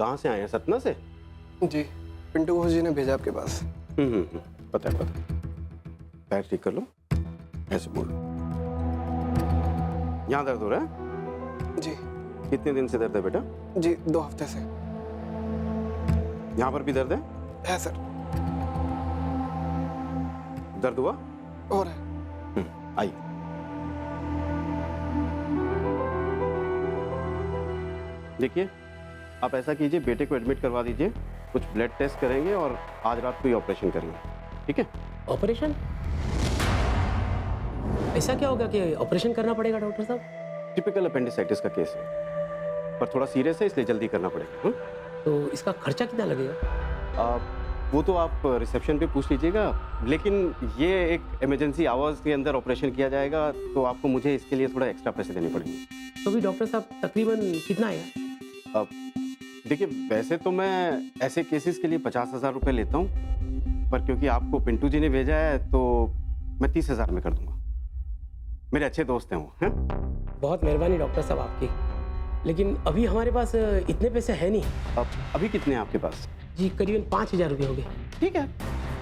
कहाँ से आए हैं, सतना से? जी, पिंटू घोष जी ने भेजा आपके पास। पता है, पता है। पैर ठीक कर लो, ऐसे बोलो। यहाँ दर्द हो रहा है? जी। कितने दिन से दर्द है बेटा? जी, 2 हफ्ते से। यहाँ पर भी दर्द है सर। दर्द हुआ? हो रहा है। आई। देखिए, आप ऐसा कीजिए, बेटे को एडमिट करवा दीजिए, कुछ ब्लड टेस्ट करेंगे और आज रात को ही ऑपरेशन करेंगे, ठीक है? ऑपरेशन? ऐसा क्या होगा कि ऑपरेशन करना पड़ेगा डॉक्टर साहब? टिपिकल अपेंडिसाइटिस का केस है, पर थोड़ा सीरियस है इसलिए जल्दी करना पड़ेगा। तो इसका खर्चा कितना लगेगा? वो तो आप रिसेप्शन पे पूछ लीजिएगा, लेकिन ये एक इमरजेंसी आवर्स के अंदर ऑपरेशन किया जाएगा, तो आपको मुझे इसके लिए थोड़ा एक्स्ट्रा पैसे देने पड़ेंगे। तो भी डॉक्टर साहब तकरीबन कितना आएगा? अब देखिए, वैसे तो मैं ऐसे केसेस के लिए 50,000 रुपये लेता हूँ, पर क्योंकि आपको पिंटू जी ने भेजा है तो मैं 30,000 में कर दूंगा। मेरे अच्छे दोस्त हैं वो, हैं? बहुत मेहरबानी डॉक्टर साहब आपकी, लेकिन अभी हमारे पास इतने पैसे है नहीं। अब अभी कितने हैं आपके पास? जी, करीबन 5,000 रुपये हो गए। ठीक है,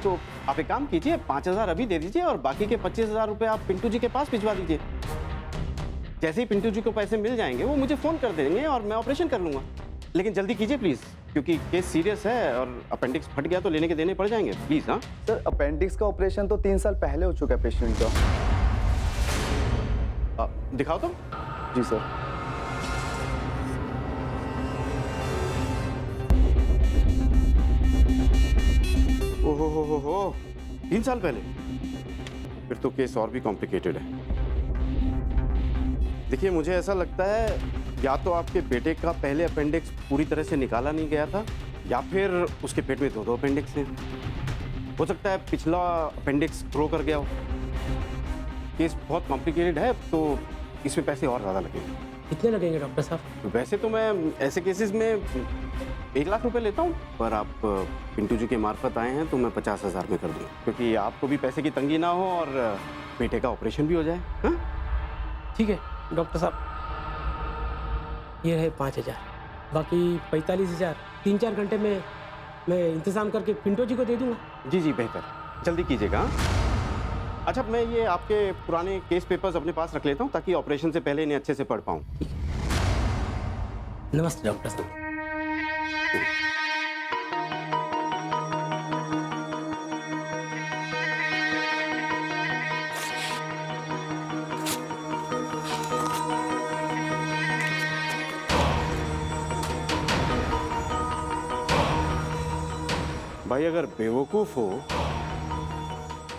तो आप एक काम कीजिए, 5,000 अभी दे दीजिए और बाकी के 25,000 रुपये आप पिंटू जी के पास भिजवा दीजिए। जैसे ही पिंटू जी को पैसे मिल जाएंगे वो मुझे फ़ोन कर देंगे और मैं ऑपरेशन कर लूँगा। लेकिन जल्दी कीजिए प्लीज़, क्योंकि केस सीरियस है और अपेंडिक्स फट गया तो लेने के देने पड़ जाएंगे, प्लीज़। हाँ सर, अपेंडिक्स का ऑपरेशन तो 3 साल पहले हो चुका है पेशेंट का। दिखाओ तो। जी सर। ओहो, 3 साल पहले? फिर तो केस और भी कॉम्प्लिकेटेड है। देखिए, मुझे ऐसा लगता है या तो आपके बेटे का पहले अपेंडिक्स पूरी तरह से निकाला नहीं गया था, या फिर उसके पेट में 2 अपेंडिक्स हैं। हो सकता है पिछला अपेंडिक्स ग्रो कर गया हो। केस बहुत कॉम्प्लिकेटेड है, तो इसमें पैसे और ज़्यादा लगेंगे। कितने लगेंगे डॉक्टर साहब? वैसे तो मैं ऐसे केसेस में 1 लाख रुपए लेता हूँ, पर आप पिंटू जी के मार्फत आए हैं तो मैं 50,000 में कर दूँ, क्योंकि आपको भी पैसे की तंगी ना हो और बेटे का ऑपरेशन भी हो जाए। हाँ? ठीक है डॉक्टर साहब, ये रहे 5,000, बाकी 45,000 3-4 घंटे में मैं इंतज़ाम करके पिंटू जी को दे दूँगा। जी जी, बेहतर, जल्दी कीजिएगा। हाँ? अच्छा, मैं ये आपके पुराने केस पेपर्स अपने पास रख लेता हूँ ताकि ऑपरेशन से पहले इन्हें अच्छे से पढ़ पाऊँ। नमस्ते डॉक्टर साहब। भाई, अगर बेवकूफ़ हो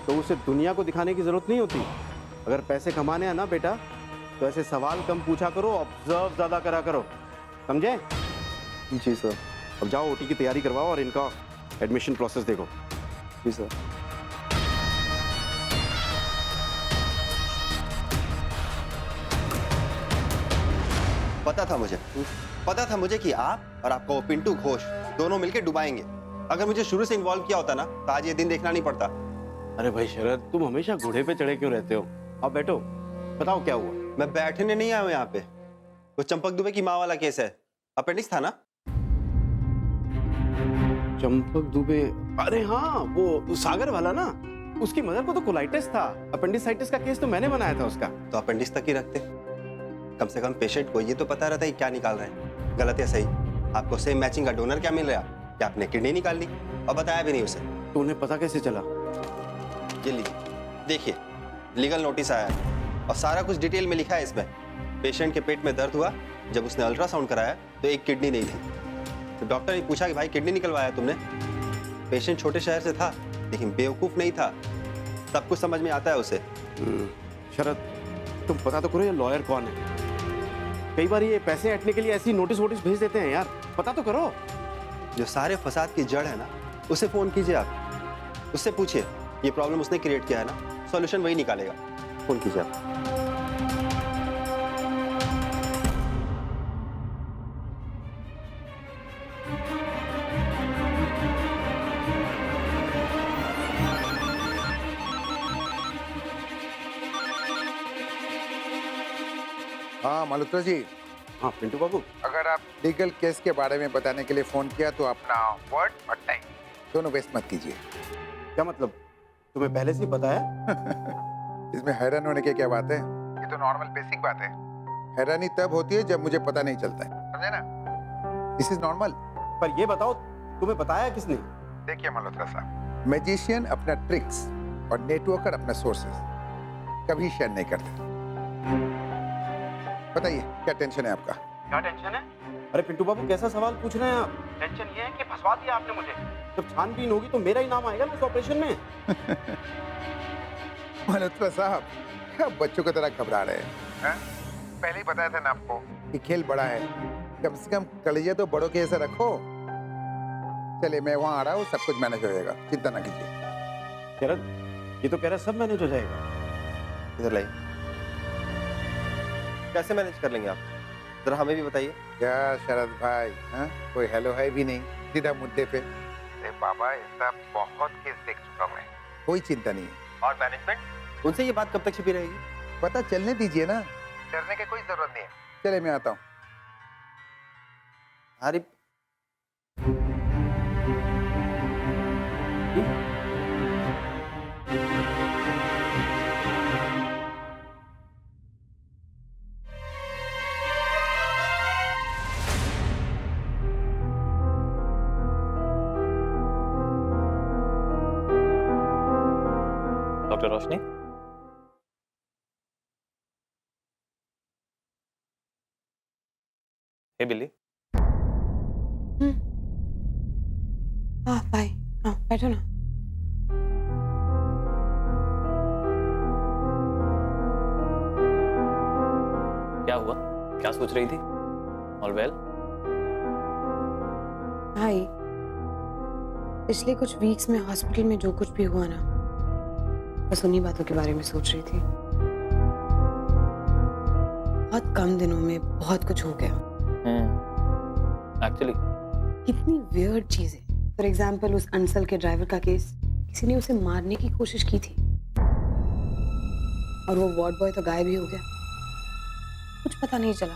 तो उसे दुनिया को दिखाने की ज़रूरत नहीं होती। अगर पैसे कमाने हैं ना बेटा, तो ऐसे सवाल कम पूछा करो, ऑब्जर्व ज़्यादा करा करो, समझे? जी सर। अब जाओ ओटी की तैयारी करवाओ और इनका एडमिशन प्रोसेस देखो। जी सर। पता था मुझे कि आप और आपका वो पिंटू घोष दोनों मिलकर डुबाएंगे। अगर मुझे शुरू से इन्वॉल्व किया होता ना तो आज ये दिन देखना नहीं पड़ता। अरे भाई शरद, तुम हमेशा घोड़े पे चढ़े क्यों रहते हो? अब बैठो, बताओ क्या हुआ। मैं बैठने नहीं आया हूँ यहाँ पे। वो चंपक दुबे की माँ वाला केस है, अपेंडिक्स था ना? चंपक दुबे? अरे हाँ, वो सागर वाला ना, उसकी मदर को तो कोलाइटिस था। अपेंडिसाइटिस का केस तो मैंने बनाया था उसका। तो अपेंडिक्स तक ही रखते, कम से कम पेशेंट को ये तो पता रहता है क्या निकाल रहे हैं, गलत या सही। आपको सेम मैचिंग का डोनर क्या मिल रहा है, क्या आपने किडनी निकाल ली और बताया भी नहीं उसे? तो उन्हें पता कैसे चला? ये लीजिए, देखिए लीगल नोटिस आया है और सारा कुछ डिटेल में लिखा है इसमें। पेशेंट के पेट में दर्द हुआ, जब उसने अल्ट्रासाउंड कराया तो एक किडनी नहीं थी। तो डॉक्टर ने पूछा कि भाई किडनी निकलवाया तुमने? पेशेंट छोटे शहर से था लेकिन बेवकूफ़ नहीं था, सब कुछ समझ में आता है उसे। शरद, तुम पता तो करो ये लॉयर कौन है। कई बार ये पैसे हटने के लिए ऐसी नोटिस वोटिस भेज देते हैं यार, पता तो करो। जो सारे फसाद की जड़ है ना, उसे फोन कीजिए आप, उससे पूछिए ये प्रॉब्लम उसने क्रिएट किया है ना, सॉल्यूशन वही निकालेगा। फोन कीजिए आप। हाँ मल्होत्रा जी, हाँ पिंटू बाबू, अगर आप लीगल केस के बारे में बताने के लिए फोन किया तो अपना वर्ड और टाइम दोनों वेस्ट मत कीजिए। क्या मतलब? तुम्हें पहले से ही पता है? इसमें हैरान होने की क्या बात है? ये तो नॉर्मल बेसिक बात है। हैरानी तब होती है जब मुझे पता नहीं चलता है, समझे ना? This is normal. पर ये बताओ, तुम्हें बताया किसने? देखिए मल्होत्रा साहब, मैजिशियन अपना ट्रिक्स और नेटवर्कर अपना सोर्सेस कभी शेयर नहीं करते। बताइए क्या टेंशन है आपका? क्या टेंशन है? अरे पिंटू बाबू, कैसा सवाल पूछ रहे हैं आप? टेंशन ये है कि फंसवा दिया आपने मुझे। जब छानबीन होगी तो मेरा ही नाम आएगा ना उस ऑपरेशन में। मल्होत्रा साहब, क्या बच्चों की तरह घबरा रहे हैं? पहले ही बताया था ना आपको कि खेल बड़ा है, कम से कम कलेजा तो बड़ों के जैसा रखो। चलिए मैं वहां आ रहा हूँ, सब कुछ मैनेज हो जाएगा, चिंता ना कीजिए। शरद, ये तो कह रहा है सब मैनेज हो जाएगा। इधर लाइए। कैसे मैनेज कर लेंगे आप? जरा हमें भी बताइए। क्या शरद भाई, हाँ? कोई हेलो है भी नहीं, सीधा मुद्दे पे। अरे बाबा, ऐसा बहुत केस देख चुका मैं, कोई चिंता नहीं है। और मैनेजमेंट, उनसे ये बात कब तक छिपी रहेगी? पता चलने दीजिए ना, डरने की कोई जरूरत नहीं है। चले मैं आता हूँ। अरे डॉक्टर रोशनी, हे बिल्ली। हाँ भाई, हाँ बैठो ना। क्या हुआ? क्या सोच रही थी? All well? भाई, पिछले कुछ वीक्स में हॉस्पिटल में जो कुछ भी हुआ ना, बस उन्हीं बातों के बारे में सोच रही थी। बहुत कम दिनों में बहुत कुछ हो गया। एक्चुअली कितनी वियर्ड चीजें। फॉर एग्जाम्पल, उस अंसल के ड्राइवर का केस, किसी ने उसे मारने की कोशिश की थी और वो वार्ड बॉय तो गायब ही हो गया, कुछ पता नहीं चला।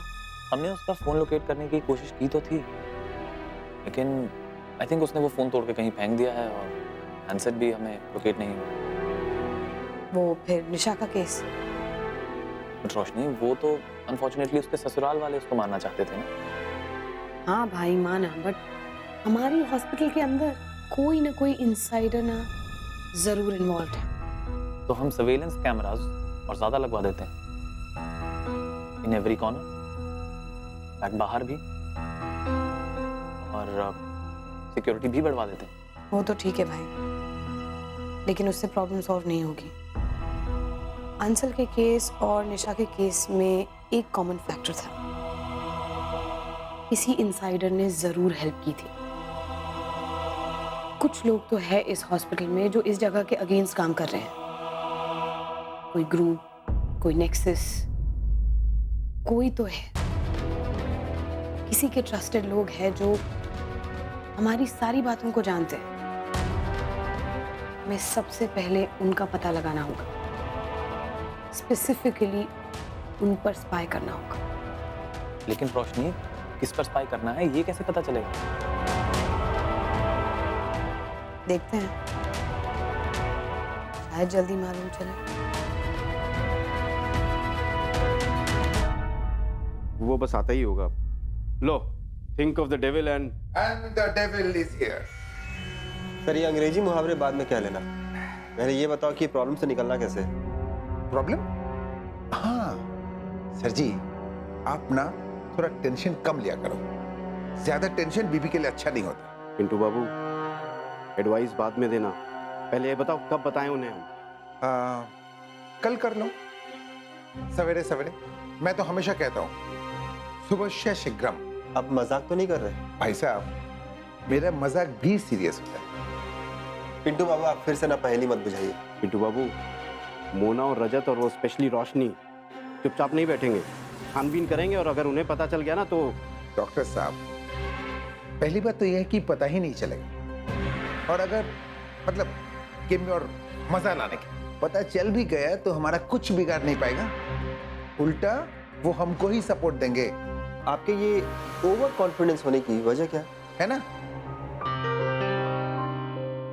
हमने उसका फोन लोकेट करने की कोशिश की तो थी, लेकिन आई थिंक उसने वो फोन तोड़ के कहीं फेंक दिया है और हैंडसेट भी हमें लोकेट नहीं हुआ। वो फिर निशा का केस। बट रोशनी, वो तो अनफॉर्चुनेटली उसके ससुराल वाले उसको मारना चाहते थे ना। हाँ भाई माना, बट हमारी हॉस्पिटल के अंदर कोई ना कोई इनसाइडर ना जरूर इन्वॉल्व है। तो हम सर्वेलेंस कैमरास और ज्यादा लगवा देते हैं इन एवरी कॉर्नर, बैक बाहर भी, और सिक्योरिटी भी बढ़वा देते हैं। वो तो ठीक है भाई, लेकिन उससे प्रॉब्लम सॉल्व नहीं होगी। अंसल के केस और निशा के केस में एक कॉमन फैक्टर था, किसी इनसाइडर ने जरूर हेल्प की थी। कुछ लोग तो है इस हॉस्पिटल में जो इस जगह के अगेंस्ट काम कर रहे हैं। कोई ग्रुप, कोई नेक्सस, कोई तो है। किसी के ट्रस्टेड लोग हैं जो हमारी सारी बातों को जानते हैं। हमें सबसे पहले उनका पता लगाना होगा, स्पेसिफिकली उन पर स्पाई करना होगा। लेकिन रोशनी, किस पर स्पाई करना है ये कैसे पता चलेगा? देखते हैं, शायद जल्दी मालूम चले। वो बस आता ही होगा। लो, think of the devil and the devil is here. Sir, ये अंग्रेजी मुहावरे बाद में क्या लेना? पहले ये बताओ कि प्रॉब्लम से निकलना कैसे? प्रॉब्लम? हाँ सर जी, आप ना थोड़ा टेंशन कम लिया करो। ज्यादा टेंशन बीबी के लिए अच्छा नहीं होता। पिंटू बाबू, एडवाइस बाद में देना, पहले ये बताओ कब बताएं उन्हें हम? कल कर लो, सवेरे सवेरे। मैं तो हमेशा कहता हूँ सुबह शीघ्रम। आप मजाक तो नहीं कर रहे? भाई साहब, मेरा मजाक भी सीरियस होता है। पिंटू बाबू, आप फिर से ना पहेली मत बुझाइए। पिंटू बाबू, मोना और रजत और वो स्पेशली रोशनी चुपचाप नहीं बैठेंगे, छानबीन करेंगे, और अगर उन्हें पता चल गया ना तो। डॉक्टर साहब, पहली बात तो यह है कि पता ही नहीं चलेगा, और अगर मतलब गेम में और मजा लाने के पता चल भी गया तो हमारा कुछ बिगाड़ नहीं पाएगा। उल्टा वो हमको ही सपोर्ट देंगे आपके ये ओवर कॉन्फिडेंस होने की वजह क्या है? है ना?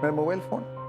मेरा मोबाइल फोन